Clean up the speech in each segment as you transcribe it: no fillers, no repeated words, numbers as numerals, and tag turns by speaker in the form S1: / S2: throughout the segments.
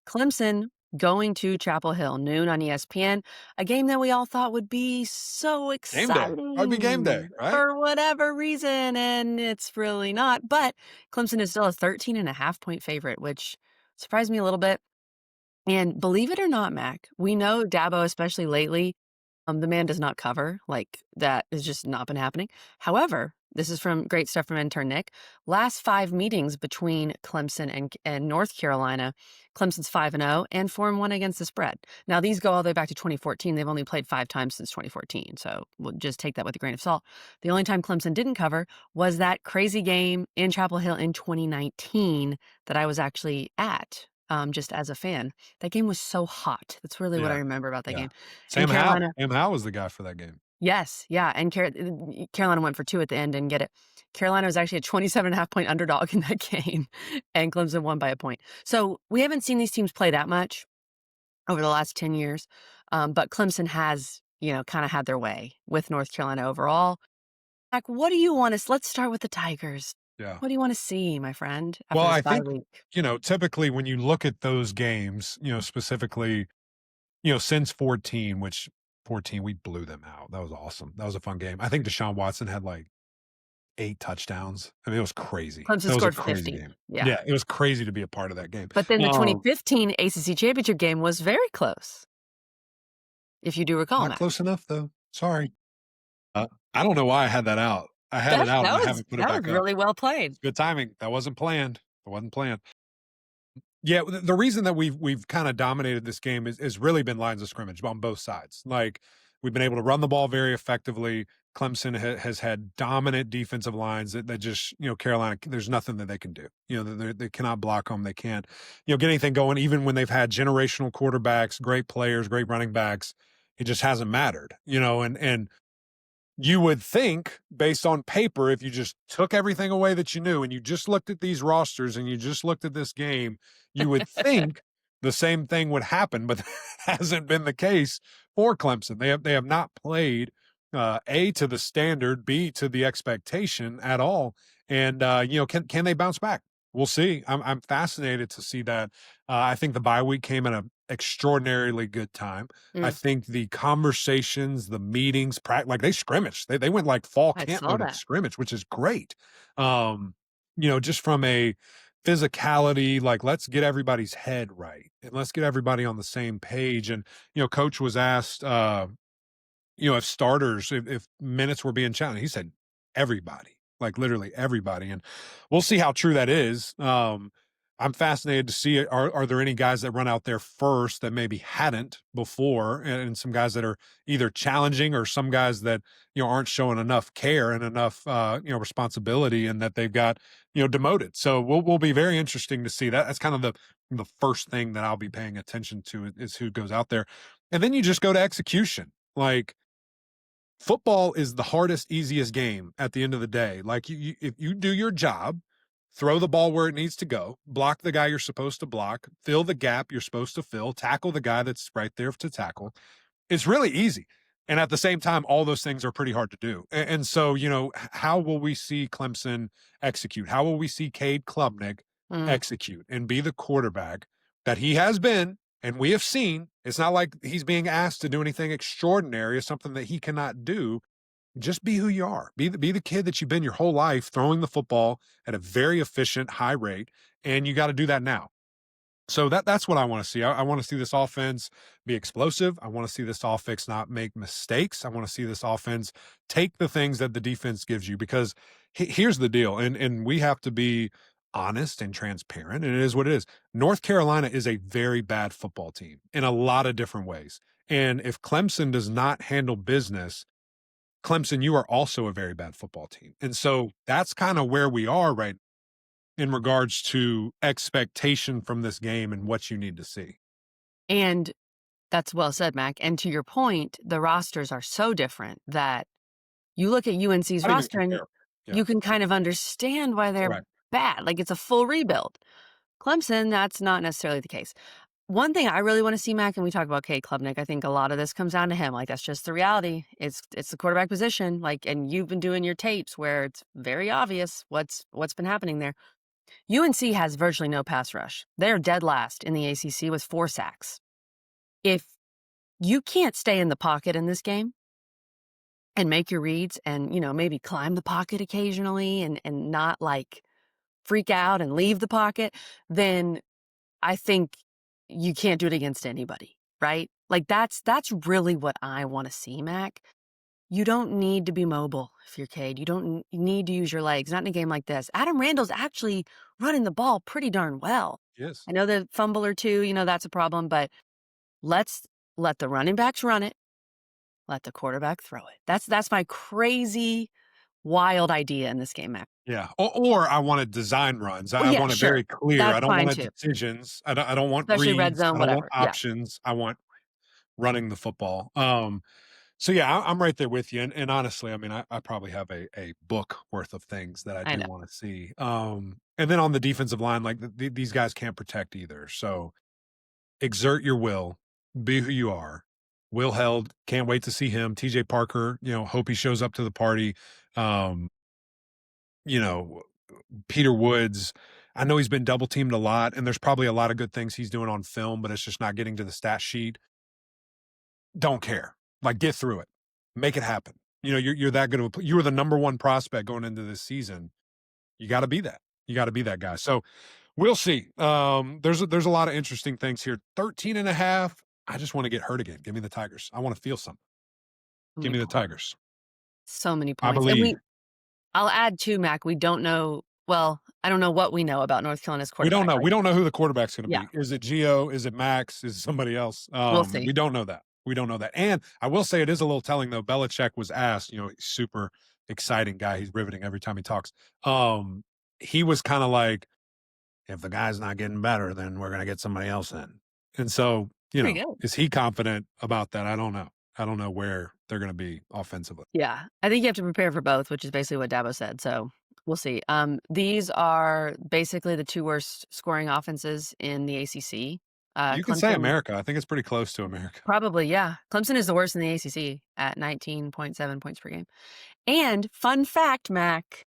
S1: Clemson going to Chapel Hill, noon on ESPN, a game that we all thought would be so
S2: Game day. Might be game day,
S1: exciting
S2: right?
S1: for whatever reason, and it's really not. But Clemson is still a 13.5 point favorite, which surprised me a little bit. And believe it or not, Mac, we know Dabo, especially lately, the man does not cover. Like, that has just not been happening. However, this is from great stuff from intern Nick. Last 5 meetings between Clemson and North Carolina, Clemson's 5-0 and 4-1 against the spread. Now, these go all the way back to 2014. They've only played 5 times since 2014, so we'll just take that with a grain of salt. The only time Clemson didn't cover was that crazy game in Chapel Hill in 2019 that I was actually at. Just as a fan. That game was so hot. That's really what I
S2: Yeah,
S1: remember about that
S2: yeah.
S1: game. And Carolina.
S2: Sam Howell was the guy for that game.
S1: Yes, yeah, and Carolina went for 2 at the end, and get it. Carolina was actually a 27.5 point underdog in that game, and Clemson won by a point. So we haven't seen these teams play that much over the last 10 years, but Clemson has, kind of had their way with North Carolina overall. Like, what do you want to? Let's start with the Tigers.
S2: Yeah.
S1: What do you want to see, my friend,
S2: Well,
S1: after this
S2: I
S1: bye
S2: think,
S1: week?
S2: typically when you look at those games, specifically, since 14, which 14, we blew them out. That was awesome. That was a fun game. I think Deshaun Watson had like 8 touchdowns. I mean, it was crazy.
S1: Clemson
S2: That was a
S1: scored
S2: crazy
S1: 50.
S2: game.
S1: Yeah.
S2: Yeah, it was crazy to be a part of that game.
S1: But then the
S2: Um,
S1: 2015 ACC championship game was very close, if you do recall,
S2: Not
S1: Mac.
S2: close enough though. Sorry. I don't know why I had that out. I had it
S1: That
S2: out and
S1: that
S2: I
S1: was
S2: haven't put it
S1: that was
S2: back up.
S1: really well played.
S2: It's good timing. That wasn't planned. It wasn't planned. Yeah, the reason that we've kind of dominated this game is really been lines of scrimmage on both sides. Like we've been able to run the ball very effectively. Clemson has had dominant defensive lines that just Carolina. There's nothing that they can do. They cannot block them. They can't get anything going. Even when they've had generational quarterbacks, great players, great running backs, it just hasn't mattered. And you would think, based on paper, if you just took everything away that you knew and you just looked at these rosters and you just looked at this game, you would think the same thing would happen, but that hasn't been the case for Clemson. They have not played A to the standard, B to the expectation at all. And can they bounce back? We'll see. I'm fascinated to see that. I think the bye week came at an extraordinarily good time. I
S1: Mm,
S2: think the conversations, the meetings, like they scrimmaged. They went like fall
S1: I
S2: camp
S1: saw
S2: mode of
S1: that.
S2: scrimmage, which is great. Um, just from a physicality, like let's get everybody's head right and let's get everybody on the same page. And coach was asked, if starters, if minutes were being challenged, he said everybody, like literally everybody. And we'll see how true that is. I'm fascinated to see are there any guys that run out there first that maybe hadn't before, and some guys that are either challenging or some guys that aren't showing enough care and enough responsibility, and that they've got demoted. So we'll be very interesting to see that. That's kind of the first thing that I'll be paying attention to is who goes out there, and then you just go to execution. Like football is the hardest, easiest game at the end of the day. Like if you do your job, throw the ball where it needs to go, block the guy you're supposed to block, fill the gap you're supposed to fill, tackle the guy that's right there to tackle. It's really easy. And at the same time, all those things are pretty hard to do. And so, how will we see Clemson execute? How will we see Cade Klubnik
S1: Mm,
S2: execute and be the quarterback that he has been and we have seen? It's not like he's being asked to do anything extraordinary or something that he cannot do. Just be who you are. Be the kid that you've been your whole life, throwing the football at a very efficient, high rate, and you got to do that now. So that's what I want to see. I want to see this offense be explosive. I want to see this offense not make mistakes. I want to see this offense take the things that the defense gives you, because here's the deal, and we have to be honest and transparent, and it is what it is. North Carolina is a very bad football team in a lot of different ways. And if Clemson does not handle business, Clemson, you are also a very bad football team. And so that's kind of where we are right in regards to expectation from this game and what you need to see.
S1: and that's well said, Mac. And to your point, the rosters are so different that you look at UNC's
S2: Not even
S1: roster and
S2: compare. Yeah,
S1: you can kind of understand why they're
S2: correct.
S1: bad. Like, it's a full rebuild. Clemson, that's not necessarily the case. One thing I really want to see, Mac, and we talk about Kate Klubnik, I think a lot of this comes down to him. Like, that's just the reality. It's the quarterback position. Like, and you've been doing your tapes where it's very obvious what's been happening there. UNC has virtually no pass rush. They're dead last in the ACC with 4 sacks. If you can't stay in the pocket in this game and make your reads and, maybe climb the pocket occasionally and not, like, freak out and leave the pocket, then I think you can't do it against anybody, right? Like, that's really what I wanna see, Mac. You don't need to be mobile if you're Cade. You don't need to use your legs, not in a game like this. Adam Randall's actually running the ball pretty darn well.
S2: Yes.
S1: I know the fumble or 2, that's a problem, but let's let the running backs run it, let the quarterback throw it. That's my crazy, wild idea in this game, Mac.
S2: Yeah, or I wanted design runs.
S1: Well,
S2: I
S1: yeah,
S2: want it
S1: sure.
S2: very clear. I
S1: That's
S2: don't
S1: fine
S2: want
S1: too,
S2: decisions. I don't want
S1: especially red
S2: reads.
S1: zone,
S2: I don't want
S1: whatever. Yeah,
S2: options. I want running the football. So yeah, I'm right there with you. And honestly, I mean, I probably have a book worth of things that I
S1: I
S2: do
S1: know.
S2: want to see. And then on the defensive line, like these guys can't protect either. So exert your will, be who you are. Will Held, can't wait to see him. TJ Parker, hope he shows up to the party. Um, you know, Peter Woods, I know he's been double teamed a lot, and there's probably a lot of good things he's doing on film, but it's just not getting to the stat sheet. Don't care. Like, get through it. Make it happen. You're that good of a, you were the number one prospect going into this season. You got to be that. You got to be that guy. So we'll see. There's a lot of interesting things here. 13 and a half. I just want to get hurt again. Give me the Tigers. I want to feel something.
S1: So
S2: Give
S1: many
S2: me the
S1: points.
S2: Tigers.
S1: So many
S2: I
S1: points. And
S2: believe.
S1: I'll add too, Mac, we don't know, well, I don't know what we know about North Carolina's
S2: We don't
S1: quarterback.
S2: know.
S1: Like,
S2: We don't know who the quarterback's going to
S1: yeah,
S2: be. Is it Gio? Is it Max? Is it somebody else?
S1: we'll see.
S2: We don't know that. We don't know that. And I will say it is a little telling though. Belichick was asked, super exciting guy. He's riveting every time he talks. He was kind of like, if the guy's not getting better, then we're going to get somebody else in. And so,
S1: Pretty good.
S2: is he confident about that? I don't know. I don't know where they're going to be offensively.
S1: Yeah. I think you have to prepare for both, which is basically what Dabo said. So we'll see. These are basically the 2 worst scoring offenses in the ACC.
S2: You can say
S1: Clemson,
S2: America. I think it's pretty close to America.
S1: probably, yeah. Clemson is the worst in the ACC at 19.7 points per game. And fun fact, Mac,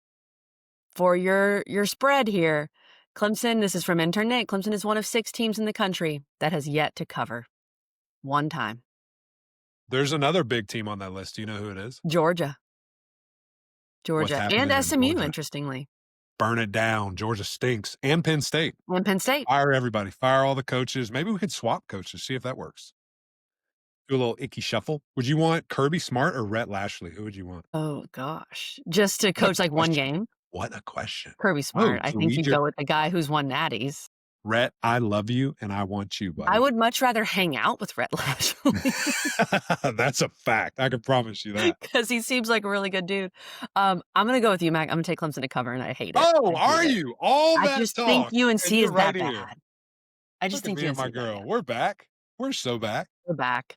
S1: for your spread here, Clemson, this is from Intern Nate, Clemson is one of 6 teams in the country that has yet to cover one time.
S2: There's another big team on that list. Do you know who it is?
S1: Georgia.
S2: What's
S1: And
S2: happening in
S1: SMU,
S2: Georgia?
S1: interestingly,
S2: Burn it down. Georgia stinks. And Penn State.
S1: and Penn State.
S2: Fire everybody. Fire all the coaches. Maybe we could swap coaches, see if that works. Do a little icky shuffle. Would you want Kirby Smart or Rhett Lashley? Who would you want?
S1: Oh, gosh. Just to
S2: What a
S1: coach, like, one
S2: question.
S1: game?
S2: What a question.
S1: Kirby
S2: Oh,
S1: Smart. I
S2: to
S1: think
S2: lead
S1: you'd
S2: your
S1: go with the guy who's won natties.
S2: Rhett, I love you and I want you,
S1: I
S2: buddy.
S1: would much rather hang out with Rhett Lashley
S2: That's a fact. I can promise you that.
S1: because he seems like a really good dude. I'm gonna go with you, Mac. I'm gonna take Clemson to cover, and I hate it.
S2: Oh,
S1: I hate
S2: are
S1: it.
S2: you? All
S1: I
S2: that
S1: just think
S2: talk,
S1: UNC
S2: and you're
S1: is that
S2: right here.
S1: bad. I just
S2: Look at
S1: think
S2: me and
S1: UNC
S2: my
S1: is that
S2: girl.
S1: bad.
S2: We're back. We're so back.
S1: We're back.